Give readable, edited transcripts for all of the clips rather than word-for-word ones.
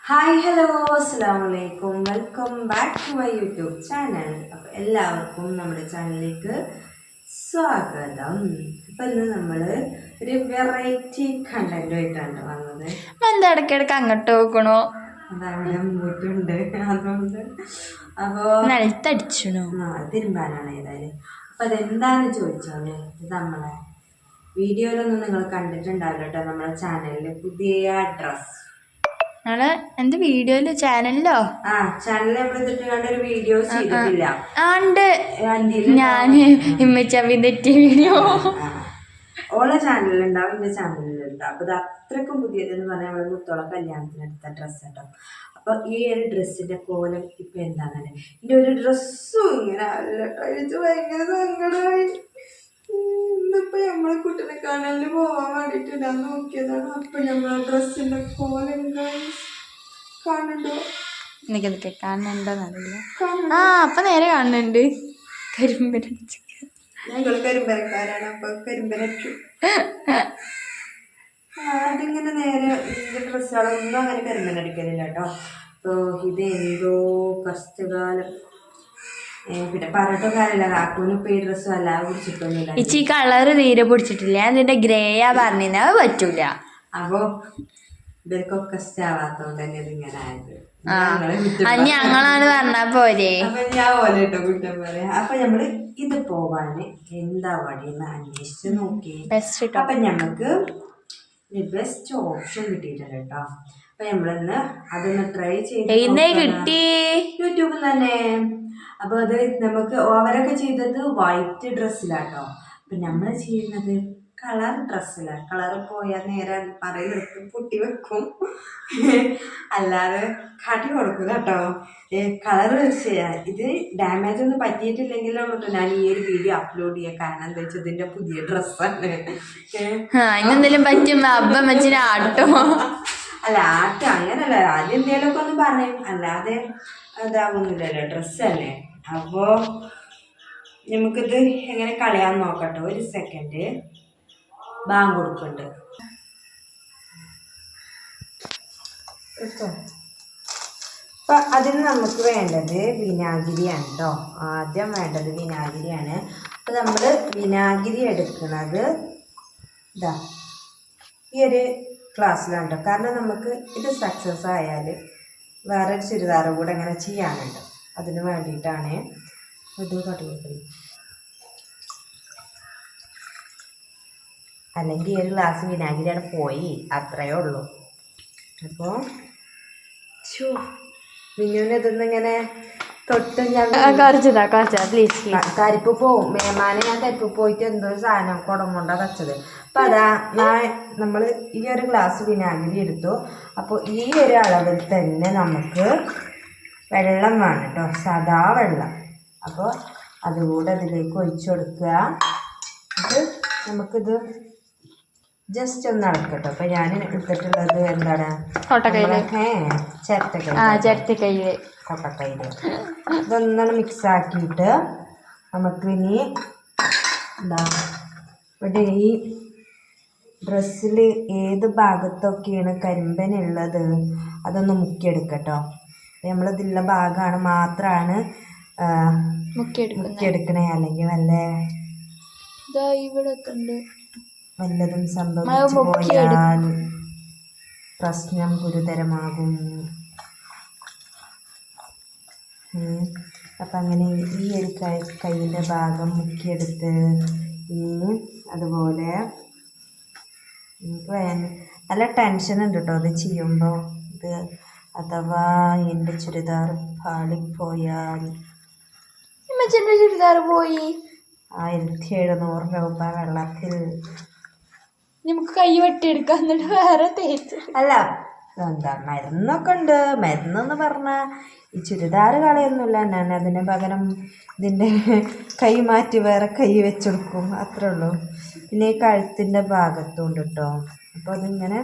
Hi hello അസ്സലാമു അലൈക്കും welcome back to my YouTube channel. അപ്പോൾ എല്ലാവർക്കും നമ്മുടെ ചാനലിലേക്ക് സ്വാഗതം. അപ്പം ഇന്ന് നമ്മൾ ഒരു വെറൈറ്റി കണ്ടന്റുമായിട്ടാണ് വന്നത്. എന്താ ഇടയ്ക്കിടയ്ക്ക് അങ്ങോട്ട് നോക്കണോ? അതവിടെ മുമ്പോട്ടുണ്ട്, അതുകൊണ്ട് അപ്പോൾ നിലത്തടിച്ചണോ? തിരുമ്പാനാണ് ഏതായാലും. അപ്പം അതെന്താണെന്ന് ചോദിച്ചാൽ ഇത് നമ്മളെ വീഡിയോയിലൊന്നും നിങ്ങൾ കണ്ടിട്ടുണ്ടാവില്ല കേട്ടോ. നമ്മുടെ ചാനലിൽ പുതിയ ഡ്രസ്സ് നമ്മള് എന്ത് വീഡിയോയിലോ ചാനലിലോ? ചാനലിൽ നമ്മൾ ഇതിട്ട് ഒരു വീഡിയോ ചെയ്തിട്ടില്ല. ആണ്ട് ഞാന് ഇമ്മച്ചവിന്റെ വീഡിയോ ഓളെ ചാനലുണ്ടാവും, എന്റെ ചാനലിലുണ്ടാവും. അപ്പൊ ഇത് അത്രക്കും പുതിയതെന്ന് പറഞ്ഞാൽ നമ്മള് മുത്തോളെ കല്യാണത്തിന് എടുത്ത ഡ്രസ്സ് കേട്ടോ. അപ്പൊ ഈ ഒരു ഡ്രസ്സിന്റെ കോലം ഇപ്പൊ എന്താണെന്ന് എന്റെ ഒരു ഡ്രസ്സും ഇങ്ങനെ അല്ലട്ടോ. എനിക്ക് ഭയങ്കര സങ്കടമായി. ഇന്നിപ്പോ നമ്മളെ കുട്ടിനെ കാണാൻ പോവാൻ വേണ്ടിട്ട് ഞാൻ നോക്കിയതാണ്. അപ്പൊ നമ്മളെ ഡ്രസ്സിന്റെ കോലം കാണണ്ടോ? എനിക്കതൊക്കെ കാണുന്നുണ്ടോന്നറിയില്ല. അപ്പൊ നേരെ കാണുന്നുണ്ട്. കരിമ്പരച്ച് ഞങ്ങള് കരിമ്പരക്കാരാണ്. അപ്പൊ കരിമ്പരച്ചു അതിങ്ങനെ നേരെ ഇതിന്റെ ഡ്രസ്സുകളൊന്നും അങ്ങനെ കരിമ്പനടിക്കലില്ല കേട്ടോ. അപ്പൊ ഇത് എന്തോ കഷ്ടകാലം. പിന്നെ പറഞ്ഞിട്ടോ കാര്യമില്ല, കാക്കൂന് ഇപ്പൊ ഈ ഡ്രസ്സും അല്ല പിടിച്ചിട്ടൊന്നുമില്ല. ഇച്ചി കളറ് തീരെ പിടിച്ചിട്ടില്ല. അതിന്റെ ഗ്രേയാ പറഞ്ഞ പറ്റൂല. അപ്പൊ ഇവർക്കൊക്കെ ഇഷ്ടാവാത്തോണ്ട് തന്നെ ഇതിങ്ങനെ ആയത്. ഞങ്ങളാണ് പറഞ്ഞാ പോരെ. അപ്പൊ ഞാൻ പോലെ കേട്ടോ കുറ്റം പറയാ. അപ്പൊ നമ്മള് ഇത് പോവാന് എന്താ വഴിയെന്ന് അന്വേഷിച്ച് നോക്കി. അപ്പൊ ഞമ്മക്ക് ബെസ്റ്റ് ഓപ്ഷൻ കിട്ടിയിട്ടുണ്ട് കേട്ടോ. അപ്പൊ നമ്മളിന്ന് അതൊന്ന് ട്രൈ ചെയ്ത് കിട്ടി യൂട്യൂബിൽ തന്നെ. അപ്പൊ അത് നമുക്ക് അവരൊക്കെ ചെയ്തത് വൈറ്റ് ഡ്രസ്സിലാട്ടോ. അപ്പൊ നമ്മൾ ചെയ്യുന്നത് കളർ ഡ്രസ്സിലാണ്. കളർ പോയാൽ നേരെ പറയിലെടുത്ത് പൊട്ടി വെക്കും, അല്ലാതെ കാട്ടി കൊടുക്കും കേട്ടോ. കളർ ചെയ്യാൻ ഇത് ഡാമേജ് ഒന്നും പറ്റിയിട്ടില്ലെങ്കിലോ കേട്ടോ ഞാൻ ഈ ഒരു വീഡിയോ അപ്ലോഡ് ചെയ്യാം. കാരണം എന്താ വെച്ചാൽ ഇതിന്റെ പുതിയ ഡ്രസ്സാണ്. എന്തെങ്കിലും പറ്റുമ്പോ അബ്ബം വെച്ചിട്ട് ആട്ടോ. അല്ല ആട്ടോ അങ്ങനല്ല, ആദ്യം എന്തേലൊക്കെ ഒന്ന് പറയും, അല്ലാതെ ഇതാവുന്നില്ലല്ലോ, ഡ്രസ്സല്ലേ. അപ്പോ നമുക്കിത് എങ്ങനെ കളയാൻ നോക്കട്ടോ. ഒരു സെക്കൻഡ് ബാങ്ക് കൊടുക്കുന്നുണ്ട്. അപ്പൊ അതിന് നമുക്ക് വേണ്ടത് വിനാഗിരിയാണ് കേട്ടോ. ആദ്യം വേണ്ടത് വിനാഗിരിയാണ്. അപ്പൊ നമ്മൾ വിനാഗിരി എടുക്കുന്നത് ഇതാ ഈ ഒരു ക്ലാസ്സിലാണ് കേട്ടോ. കാരണം നമുക്ക് ഇത് സക്സസ് ആയാൽ വേറൊരു ചുരിദാർ കൂടെ അങ്ങനെ ചെയ്യാനുണ്ട്. അതിന് വേണ്ടിയിട്ടാണ് ഇത് കട്ടുകൊടുക്കുന്നത്. അല്ലെങ്കിൽ ഈ ഒരു ഗ്ലാസ് വിനാഗിരിയാണ് പോയി, അത്രയേ ഉള്ളൂ. അപ്പോൾ മിന്നുവിന് ഇതൊന്നിങ്ങനെ തൊട്ട് ഞാൻ കരിപ്പ് പോവും. മേമാനെ ഞാൻ കരിപ്പ് പോയിട്ട് എന്തോ സാധനം കുടം കൊണ്ടാ വെച്ചത്. അപ്പം അതാ നമ്മൾ ഈ ഒരു ഗ്ലാസ് വിനാഗിരി എടുത്തു. അപ്പോൾ ഈ ഒരു അളവിൽ തന്നെ നമുക്ക് വെള്ളം വേണം കേട്ടോ, സാദാ വെള്ളം. അപ്പോൾ അതുകൂടെ അതിലേക്ക് ഒഴിച്ചു കൊടുക്കുക. ഇത് നമുക്കിത് ജസ്റ്റ് ഒന്ന് അടക്കട്ടോ. അപ്പൊ ഞാൻ എടുത്തിട്ടുള്ളത് എന്താണ്, ചിരട്ടക്കൈയില് കൊട്ടക്കൈയില്. ഇതൊന്നാണ് മിക്സ് ആക്കിയിട്ട് നമുക്കിനി എന്താ ഇവിടെ ഈ ഡ്രസ്സിൽ ഏത് ഭാഗത്തൊക്കെയാണ് കരിമ്പനുള്ളത് അതൊന്ന് മുക്കിയെടുക്കട്ടോ. നമ്മളിതുള്ള ഭാഗമാണ് മാത്രമാണ് മുക്കിയെടുക്കണേ, അല്ലെങ്കിൽ വല്ലതും സംഭവിച്ചു പോയാൽ പ്രശ്നം ഗുരുതരമാകും. അപ്പം അങ്ങനെ ഈ ഒരു കൈയിൻ്റെ ഭാഗം മുക്കിയെടുത്ത് ഇനി അതുപോലെ എനിക്ക് നല്ല ടെൻഷൻ ഉണ്ട് കേട്ടോ ഇത് ചെയ്യുമ്പോൾ. ഇത് അഥവാ എൻ്റെ ചുരിദാർ പാളിപ്പോയാൽ ചുരിദാർ പോയി 1700 രൂപ വെള്ളത്തിൽ. നമുക്ക് കൈ വെട്ടിയെടുക്കാം, എന്നിട്ട് വേറെ തേച്ച്. അല്ല എന്താ മരുന്നൊക്കെ ഉണ്ട്. മരുന്നെന്ന് പറഞ്ഞാൽ ഈ ചുരിദാർ കളയൊന്നുമില്ല. ഞാൻ അതിന് പകരം ഇതിൻ്റെ കൈ മാറ്റി വേറെ കൈ വെച്ചെടുക്കും, അത്രേ ഉള്ളൂ. പിന്നെ ഈ കഴുത്തിൻ്റെ ഭാഗത്തുണ്ട് കേട്ടോ. അപ്പോൾ അതിങ്ങനെ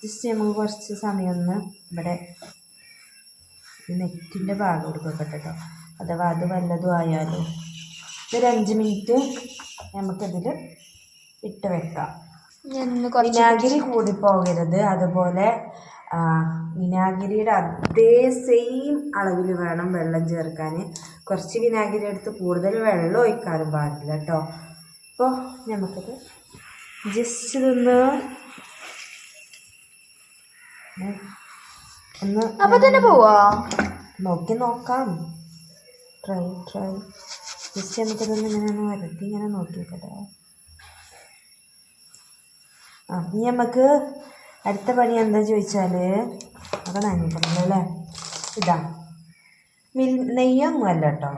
ജസ്റ്റ് നമുക്ക് കുറച്ച് സമയം ഒന്ന് ഇവിടെ നെറ്റിൻ്റെ ഭാഗം കൊടുക്കട്ടെ കേട്ടോ. അഥവാ അത് വല്ലതും ആയാലും ഒരു 5 മിനിറ്റ് നമുക്കതിൽ ഇട്ട് വെക്കാം. വിനാഗിരി കൂടി പോകരുത്. അതുപോലെ വിനാഗിരിയുടെ അതേ സെയിം അളവിൽ വേണം വെള്ളം ചേർക്കാൻ. കുറച്ച് വിനാഗിരി എടുത്ത് കൂടുതൽ വെള്ളം ഒഴിക്കാനും പാടില്ല കേട്ടോ. അപ്പോൾ നമുക്കത് ജസ്റ്റ് ഇതൊന്ന് ഒന്ന് അപ്പൊ തന്നെ പോവാ നോക്കാം. ട്രൈ ജസ്റ്റ് നമുക്കതൊന്ന് ഇങ്ങനെ വരത്തി ഇങ്ങനെ നോക്കി നോക്കട്ടെ. ഇനി നമുക്ക് അടുത്ത പണി എന്താ ചോദിച്ചാൽ അത് നനഞ്ഞിട്ടുണ്ടല്ലോ അല്ലേ. ഇതാ നെയ്യൊന്നും അല്ല കേട്ടോ.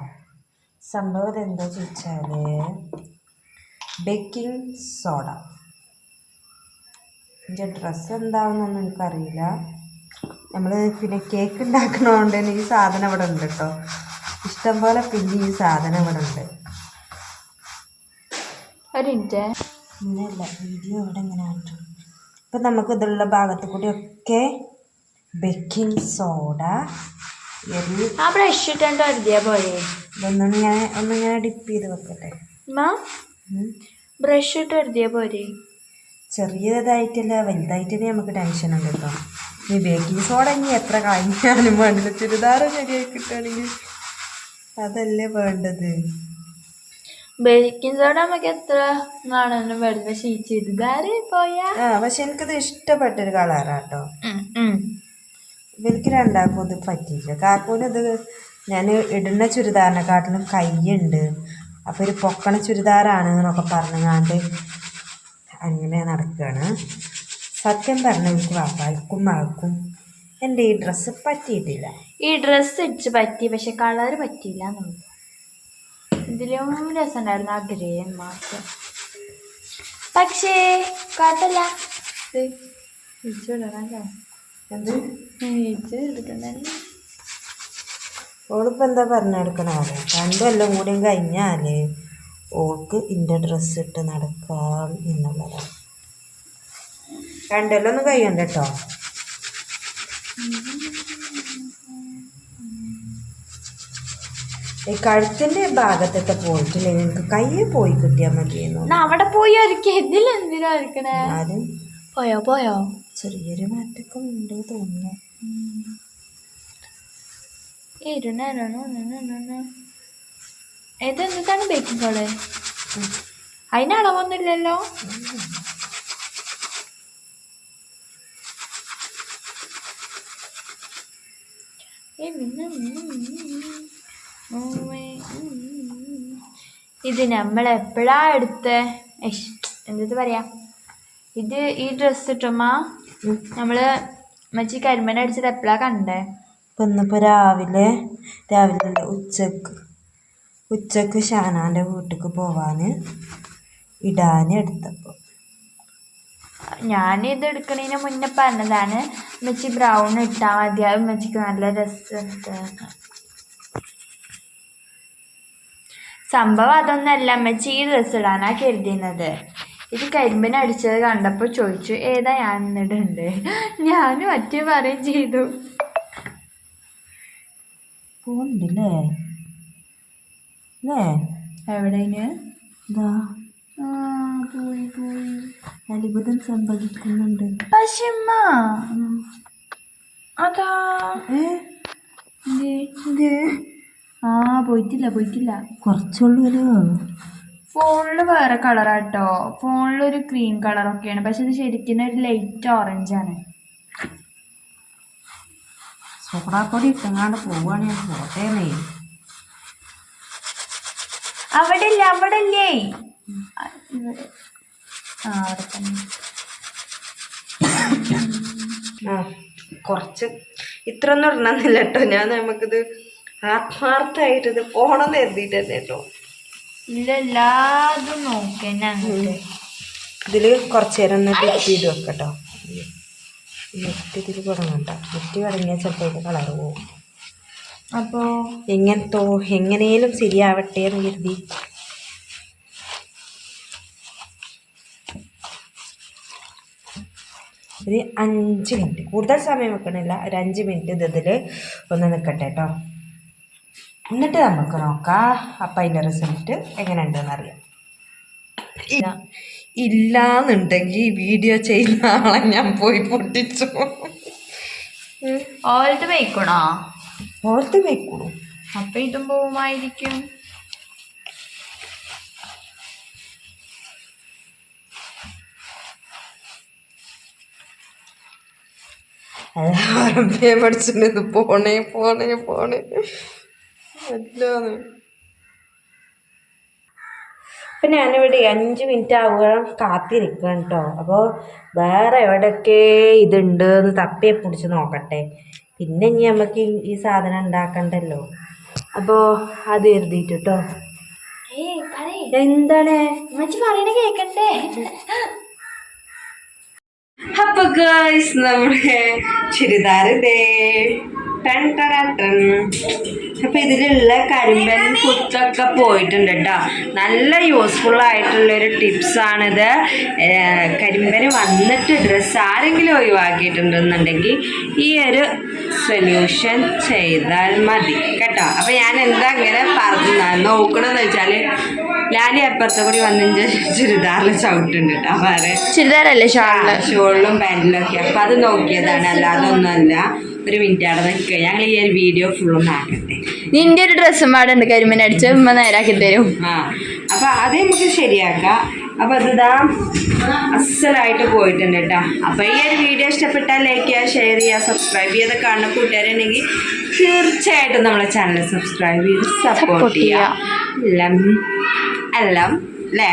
സംഭവം എന്താ ചോദിച്ചാൽ ബേക്കിംഗ് സോഡ. എൻ്റെ ഡ്രസ്സ് എന്താവുന്നൊന്നും എനിക്കറിയില്ല. നമ്മൾ പിന്നെ കേക്ക് ഉണ്ടാക്കണതുകൊണ്ട് തന്നെ ഈ സാധനം ഇവിടെ ഉണ്ട് കേട്ടോ. ഇഷ്ടംപോലെ പിന്നെ ഈ സാധനം ഇവിടെ ഉണ്ട്. ഒരു മിനിറ്റ് ഇന്നല്ല വീഡിയോ ഇവിടെ ഇങ്ങനെ ആയിട്ടു. ഇപ്പം നമുക്ക് ഇതുള്ള ഭാഗത്ത് കൂടിയൊക്കെ ബേക്കിംഗ് സോഡ ആ ബ്രഷ് ഇട്ടുണ്ടോ എഴുതിയാ പോലെ ഒന്നിങ്ങനെ ഡിപ്പ് ചെയ്ത് വെക്കട്ടെ. ബ്രഷ് ഇട്ട് എഴുതിയാ പോരെ. ചെറിയതായിട്ടല്ല വലുതായിട്ടല്ലേ നമുക്ക് ടെൻഷൻ ഉണ്ട് കേട്ടോ. ഈ ബേക്കിംഗ് സോഡ ഇനി എത്ര കഴിഞ്ഞാലും വേണ്ടില്ല. ചുരിദാർ ശരിയായി കിട്ടുകയാണെങ്കിൽ അതല്ലേ വേണ്ടത്. ബേക്കിംഗ് സോഡ നമുക്ക് എത്ര നാണെന്നും വരുന്ന ചുരിദാർ പോയാ. പക്ഷെ എനിക്കത് ഇഷ്ടപ്പെട്ടൊരു കളറാട്ടോ. ഇവർക്ക് രണ്ടാൾക്കും ഇത് പറ്റിയില്ല. കാർക്കൂന് ഇത് ഞാൻ ഇടുന്ന ചുരിദാറിനെക്കാട്ടിലും കയ്യുണ്ട്. അപ്പോൾ ഒരു പൊക്കണ ചുരിദാറാണ് എന്നൊക്കെ പറഞ്ഞാണ്ട് അങ്ങനെ നടക്കുകയാണ്. സത്യം പറഞ്ഞ എനിക്ക് വാപ്പായ്ക്കും മകൾക്കും എൻ്റെ ഈ ഡ്രസ്സ് പറ്റിയിട്ടില്ല. ഈ ഡ്രസ്സ് ഇടിച്ച് പറ്റി, പക്ഷെ കളർ പറ്റിയില്ല എന്നുള്ളൂ. ഇതിലും രസമുണ്ടായിരുന്നു ആ ഗ്രേ മാത്രം. പക്ഷേ കുഴപ്പമില്ല. ഓളിപ്പോൾ എന്താ പറഞ്ഞെടുക്കണേ രണ്ടും എല്ലാം കൂടിയും കഴിഞ്ഞാൽ ഓൾക്ക് ഇൻ്റെ ഡ്രസ്സ് ഇട്ട് നടക്കാം എന്നുള്ളതാണ്. രണ്ടെല്ലാം ഒന്നും കഴിയണ്ട കേട്ടോ. ഈ കഴുത്തിൻ്റെ ഭാഗത്തൊക്കെ പോയിട്ടില്ല. എനിക്ക് കയ്യിൽ പോയി കിട്ടിയാൽ മതിയെന്നു. അവിടെ പോയി വരയ്ക്കുക. ഇതിലെന്തിനാ വരയ്ക്കണേ? ആരും പോയോ ചെറിയൊരു മാറ്റമൊക്കെ ഉണ്ട് തോന്നുന്നു. ഇതെന്താണ് ബേക്കിംഗ് സോഡ? അതിന് അളവൊന്നുമില്ലല്ലോ. ഇത് നമ്മളെപ്പോഴാ എടുത്തേ? എന്താ പറയാ, ഇത് ഈ ഡ്രസ്സ് ഇട്ടുമ്മ നമ്മള് മച്ചി കരിമന അടിച്ചത് എപ്പോഴാ കണ്ടേ? ഇപ്പം ഇന്നിപ്പോൾ രാവിലെ ഉച്ചക്ക് ഷാനാൻ്റെ വീട്ടിലേക്ക് പോവാൻ ഇടാൻ എടുത്തപ്പോൾ ഞാനിത് എടുക്കണതിന് മുന്നേ പറഞ്ഞതാണ് മച്ചി ബ്രൗൺ ഇട്ടാൽ മതി, അത് മച്ചിക്ക് നല്ല രസമുണ്ട്. സംഭവം അതൊന്നല്ല, മച്ചി ഈ ഡ്രസ്സ് ഇടാനാ കരുതിയത്. ഇത് കരിമ്പിന് അടിച്ചത് കണ്ടപ്പോൾ ചോദിച്ചു ഏതാ ഞാൻ എന്നിട്ടുണ്ട്. ഞാനും ഒറ്റ പറയും ചെയ്തു. പോണ്ടല്ലേ അല്ലേ? എവിടെയാണ്? പോയി അത്ഭുതം സംഭവിക്കുന്നുണ്ട്. പക്ഷെ അതാ പോയിട്ടില്ല. കുറച്ചുള്ളൂല്ലോ. ഫോണിൽ വേറെ കളറാട്ടോ. ഫോണിലൊരു ക്രീം കളറൊക്കെയാണ്, പക്ഷെ ഇത് ശരിക്കും ഒരു ലൈറ്റ് ഓറഞ്ചാണ്. സോഡാപ്പൊടി ഇട്ടങ്ങാണ്ട് പോവുകയാണെങ്കിൽ പോട്ടേന്നേ. അവിടെ അല്ലേ അവിടെ തന്നെ. കുറച്ച് ഇത്ര ഒന്നും ഇടണമെന്നില്ല കേട്ടോ. ഞാൻ നമുക്കിത് ആത്മാർത്ഥമായിട്ട് ഇത് പോണമെന്ന് കരുതിയിട്ട് തന്നെ കേട്ടോ. ഇല്ല എല്ലാതും നോക്കന്നെ അങ്ങോട്ട്. ഇതിൽ കുറച്ച് നേരം ഒന്ന് ഡിപ്പ് ചെയ്ത് വെക്കട്ടോ. നെറ്റ് ഇതിൽ തുടങ്ങണ്ട. നെറ്റ് തുടങ്ങിയാൽ ചിലപ്പോൾ ഇത് കളറ് പോകും. അപ്പോൾ എങ്ങനെയും ശരിയാവട്ടെ എന്ന് കരുതി ഒരു 5 മിനിറ്റ്, കൂടുതൽ സമയം വെക്കണില്ല, ഒരു 5 മിനിറ്റ് ഇതിൽ ഒന്ന് നിൽക്കട്ടെ കേട്ടോ. എന്നിട്ട് നമുക്ക് നോക്കാം അപ്പം അതിൻ്റെ റിസൾട്ട് എങ്ങനെ ഉണ്ടെന്ന് അറിയാം. ഇല്ലാന്നുണ്ടെങ്കിൽ വീഡിയോ ചെയ്യുന്ന ആളെ ഞാൻ പോയി പൊട്ടിച്ചു. ഓലത്ത് വെക്കണോ? ഓർത്ത് വെക്കണു. അപ്പൊ ഇതും പോവുമായിരിക്കും. അറബിയെ പഠിച്ചിട്ട് പോണേ പോണേ പോണേ അല്ലാന്ന്. അപ്പം ഞാനിവിടെ 5 മിനിറ്റ് ആവുക കാത്തിരിക്കണം കേട്ടോ. അപ്പോൾ വേറെ എവിടെയൊക്കെ ഇതുണ്ട് എന്ന് തപ്പിയെ പിടിച്ച് നോക്കട്ടെ. പിന്നെ ഇനി നമുക്ക് ഈ സാധനം ഉണ്ടാക്കണ്ടല്ലോ. അപ്പോൾ അത് എഴുതിയിട്ട് കേട്ടോ. എന്താണ് പറയണ കേക്കണ്ടേ? അപ്പൊ ഗൈസ് നമ്മുടെ ചുരിദാറിതേ. അപ്പൊ ഇതിലുള്ള കരിമ്പൻ കുത്തൊക്കെ പോയിട്ടുണ്ട് കേട്ടോ. നല്ല യൂസ്ഫുൾ ആയിട്ടുള്ളൊരു ടിപ്സാണിത്. കരിമ്പന് വന്നിട്ട് ഡ്രസ്സ് ആരെങ്കിലും ഒഴിവാക്കിയിട്ടുണ്ടെന്നുണ്ടെങ്കിൽ ഈ ഒരു സൊല്യൂഷൻ ചെയ്താൽ മതി കേട്ടോ. അപ്പൊ ഞാൻ എന്താ ഇങ്ങനെ നോക്കണമെന്ന് വെച്ചാൽ ലാലി അപ്പുറത്തെ കൂടി വന്നിട്ട് ചുരിദാറിൽ ചവിട്ടുണ്ട് കേട്ടോ. വേറെ ചുരിദാറല്ലേ? ഷോളിലും പാൻറ്റിലും ഒക്കെ. അപ്പൊ അത് നോക്കിയതാണ്, അല്ലാതെ ഒന്നുമല്ല. ഒരു മിനിറ്റ് അവിടെ നിൽക്കുക, ഞങ്ങൾ ഈ ഒരു വീഡിയോ ഫുള്ളും ആക്കട്ടെ. നിന്റെ ഒരു ഡ്രസ്സും പാടുണ്ട് കരിമീനടിച്ച് ഉമ്മ നേരാക്കി തരും. അപ്പൊ അത് നമുക്ക് ശരിയാക്കാം. അപ്പൊ അതിതാ അസലായിട്ട് പോയിട്ടുണ്ട് കേട്ടോ. അപ്പൊ ഈ ഒരു വീഡിയോ ഇഷ്ടപ്പെട്ടാൽ ലൈക്ക് ചെയ്യുക, ഷെയർ ചെയ്യുക, സബ്സ്ക്രൈബ് ചെയ്ത് കാണുന്ന കൂട്ടുകാരുണ്ടെങ്കിൽ തീർച്ചയായിട്ടും നമ്മളെ ചാനൽ സബ്സ്ക്രൈബ് ചെയ്ത് സപ്പോർട്ട് ചെയ്യുക. എല്ലാം അല്ലേ?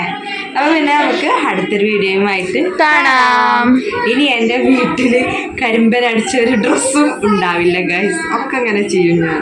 അപ്പൊ പിന്നെ നമുക്ക് അടുത്തൊരു വീഡിയോയുമായിട്ട് കാണാം. ഇനി എൻ്റെ വീട്ടിൽ കരിമ്പൻ അടിച്ച ഒരു ഡ്രസ്സും ഉണ്ടാവില്ല ഗൈസ്. ഒക്കെ അങ്ങനെ ചെയ്യും ഞാൻ.